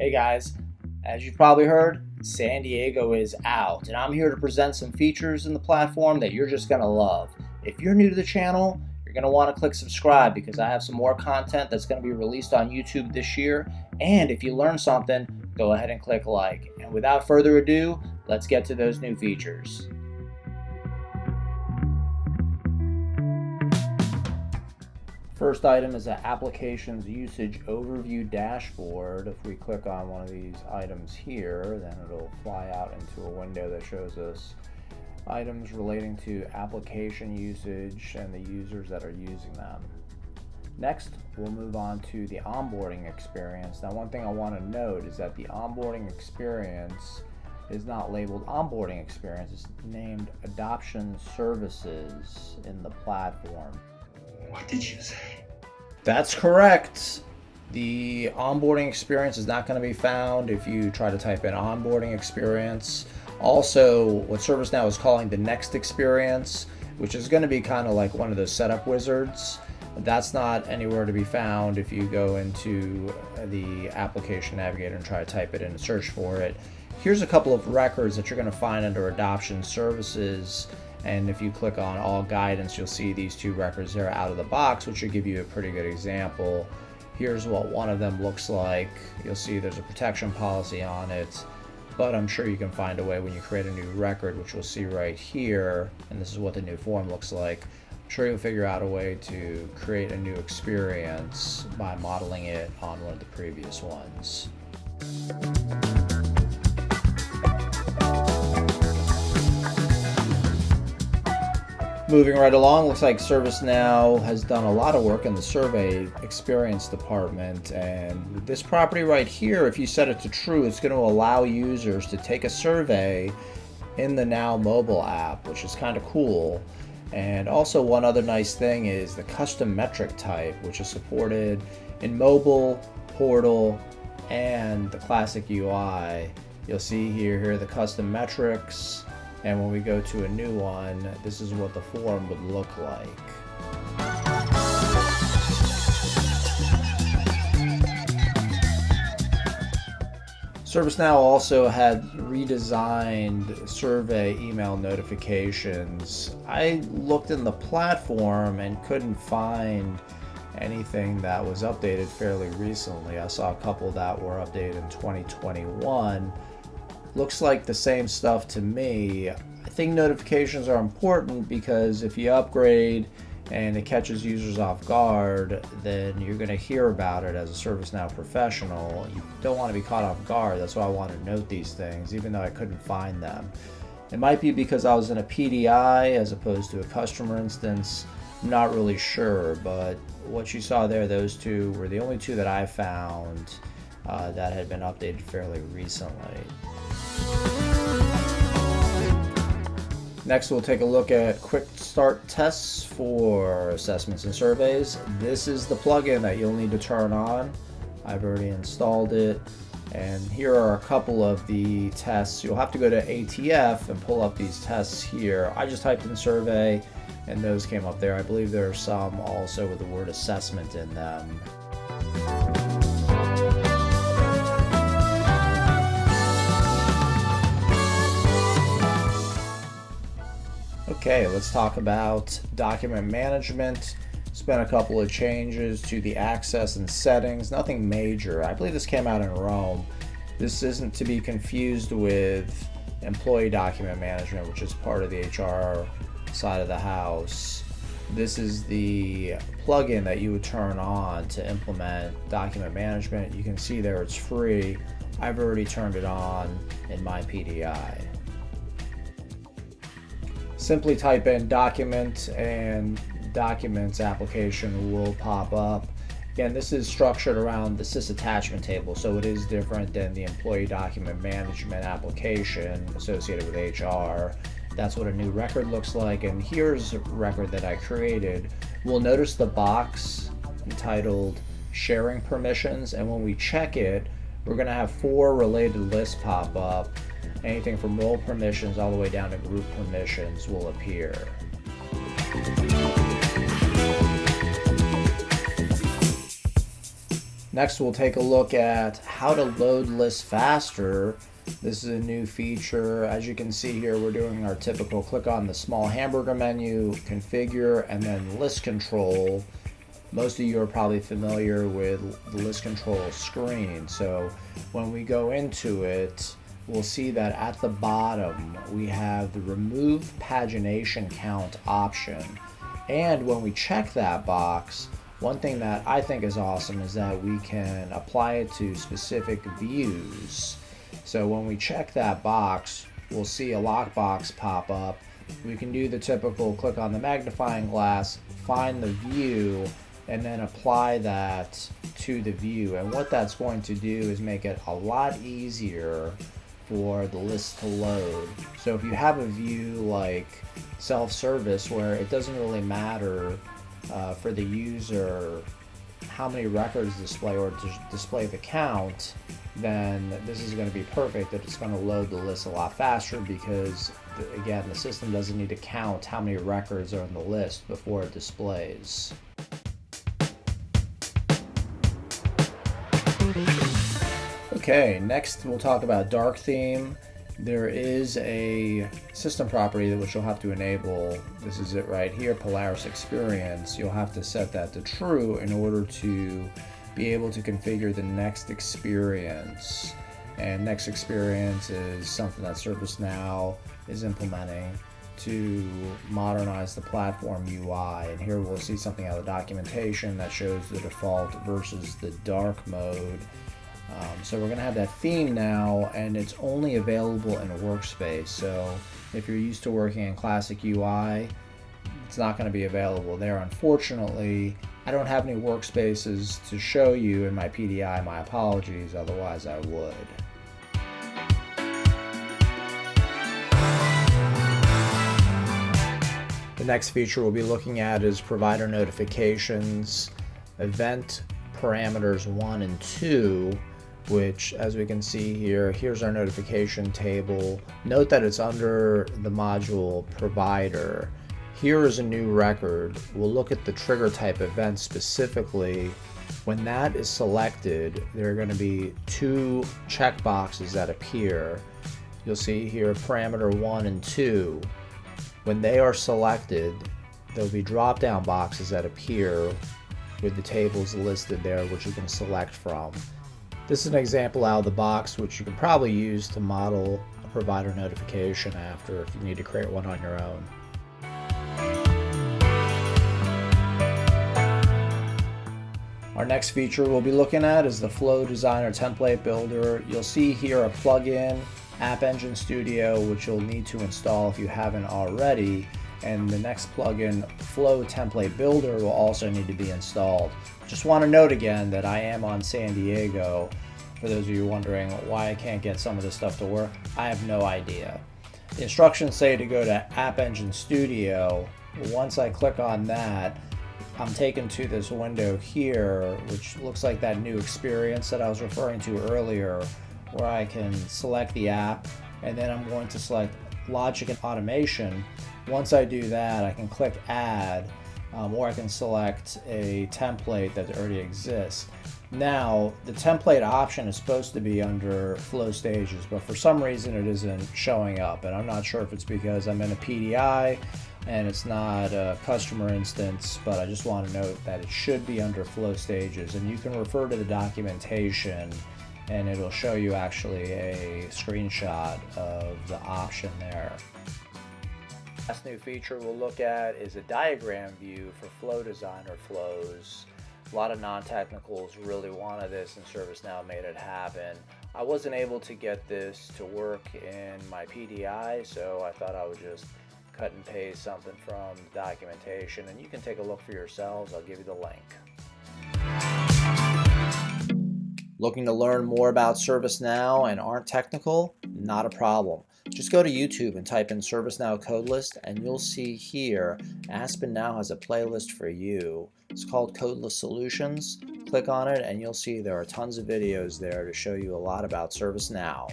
Hey guys, as you've probably heard, San Diego is out, and I'm here to present some features in the platform that you're just going to love. If you're new to the channel, you're going to want to click subscribe because I have some more content that's going to be released on YouTube this year. And if you learn something, go ahead and click like. And without further ado, let's get to those new features. First item is an applications usage overview dashboard. If we click on one of these items here, then it'll fly out into a window that shows us items relating to application usage and the users that are using them. Next, we'll move on to the onboarding experience. Now, one thing I want to note is that the onboarding experience is not labeled onboarding experience, it's named adoption services in the platform. What did you say? That's correct. The onboarding experience is not going to be found if you try to type in onboarding experience. Also, what ServiceNow is calling the next experience, which is going to be kind of like one of those setup wizards, that's not anywhere to be found if you go into the application navigator and try to type it in and search for it. Here's a couple of records that you're going to find under adoption services. And if you click on all guidance, you'll see these two records there out of the box, which should give you a pretty good example. Here's what one of them looks like. You'll see there's a protection policy on it, but I'm sure you can find a way when you create a new record, which we'll see right here. And this is what the new form looks like. I'm sure you'll figure out a way to create a new experience by modeling it on one of the previous ones. Moving right along, looks like ServiceNow has done a lot of work in the survey experience department, and this property right here, if you set it to true, it's going to allow users to take a survey in the Now mobile app, which is kind of cool. And also one other nice thing is the custom metric type, which is supported in mobile, portal, and the classic UI. You'll see here are the custom metrics. And when we go to a new one, this is what the form would look like. ServiceNow also had redesigned survey email notifications. I looked in the platform and couldn't find anything that was updated fairly recently. I saw a couple that were updated in 2021. Looks like the same stuff to me. I think notifications are important because if you upgrade and it catches users off guard, then you're going to hear about it as a ServiceNow professional. You don't want to be caught off guard. That's why I want to note these things, even though I couldn't find them. It might be because I was in a PDI as opposed to a customer instance. I'm not really sure, but what you saw there, those two were the only two that I found that had been updated fairly recently. Next, we'll take a look at quick start tests for assessments and surveys. This is the plugin that you'll need to turn on. I've already installed it, and here are a couple of the tests. You'll have to go to ATF and pull up these tests here. I just typed in survey and those came up there. I believe there are some also with the word assessment in them. Okay, let's talk about document management. It's been a couple of changes to the access and settings, nothing major. I believe this came out in Rome. This isn't to be confused with employee document management, which is part of the HR side of the house. This is the plugin that you would turn on to implement document management. You can see there it's free. I've already turned it on in my PDI. Simply type in document and documents application will pop up. Again, this is structured around the sys attachment table, so it is different than the employee document management application associated with HR. That's what a new record looks like, and here's a record that I created. We'll notice the box entitled sharing permissions, and when we check it, we're going to have 4 related lists pop up. Anything from role permissions all the way down to group permissions will appear. Next, we'll take a look at how to load lists faster. This is a new feature. As you can see here, we're doing our typical click on the small hamburger menu, configure, and then list control. Most of you are probably familiar with the list control screen. So when we go into it, we'll see that at the bottom, we have the remove pagination count option. And when we check that box, one thing that I think is awesome is that we can apply it to specific views. So when we check that box, we'll see a lockbox pop up. We can do the typical click on the magnifying glass, find the view, and then apply that to the view. And what that's going to do is make it a lot easier for the list to load. So if you have a view like self-service where it doesn't really matter for the user how many records display or display the count, then this is going to be perfect. That it's going to load the list a lot faster because, again, the system doesn't need to count how many records are in the list before it displays. Okay, next we'll talk about dark theme. There is a system property which you'll have to enable. This is it right here, Polaris Experience. You'll have to set that to true in order to be able to configure the next experience. And next experience is something that ServiceNow is implementing to modernize the platform UI. And here we'll see something out of the documentation that shows the default versus the dark mode. So we're going to have that theme now, and it's only available in a workspace. So if you're used to working in classic UI, it's not going to be available there. Unfortunately, I don't have any workspaces to show you in my PDI. My apologies, otherwise I would. The next feature we'll be looking at is provider notifications, event parameters 1 and 2, which, as we can see here, here's our notification table. Note that it's under the module provider. Here is a new record. We'll look at the trigger type event specifically. When that is selected, there are going to be two checkboxes that appear. You'll see here parameter 1 and 2. When they are selected, there'll be drop-down boxes that appear with the tables listed there, which you can select from. This is an example out of the box, which you can probably use to model a provider notification after if you need to create one on your own. Our next feature we'll be looking at is the Flow Designer Template Builder. You'll see here a plugin, App Engine Studio, which you'll need to install if you haven't already. And the next plugin, Flow Template Builder, will also need to be installed. Just want to note again that I am on San Diego. For those of you wondering why I can't get some of this stuff to work, I have no idea. The instructions say to go to App Engine Studio. Once I click on that, I'm taken to this window here, which looks like that new experience that I was referring to earlier, where I can select the app, and then I'm going to select Logic and Automation. Once I do that, I can click Add, or I can select a template that already exists. Now, the template option is supposed to be under Flow Stages, but for some reason it isn't showing up, and I'm not sure if it's because I'm in a PDI and it's not a customer instance, but I just want to note that it should be under Flow Stages, and you can refer to the documentation and it'll show you actually a screenshot of the option there. Last new feature we'll look at is a diagram view for Flow Designer flows. A lot of non-technicals really wanted this, and ServiceNow made it happen. I wasn't able to get this to work in my PDI, so I thought I would just cut and paste something from the documentation, and you can take a look for yourselves. I'll give you the link. Looking to learn more about ServiceNow and aren't technical? Not a problem. Just go to YouTube and type in ServiceNow Codelist, and you'll see here Aspen now has a playlist for you. It's called Codeless Solutions. Click on it and you'll see there are tons of videos there to show you a lot about ServiceNow.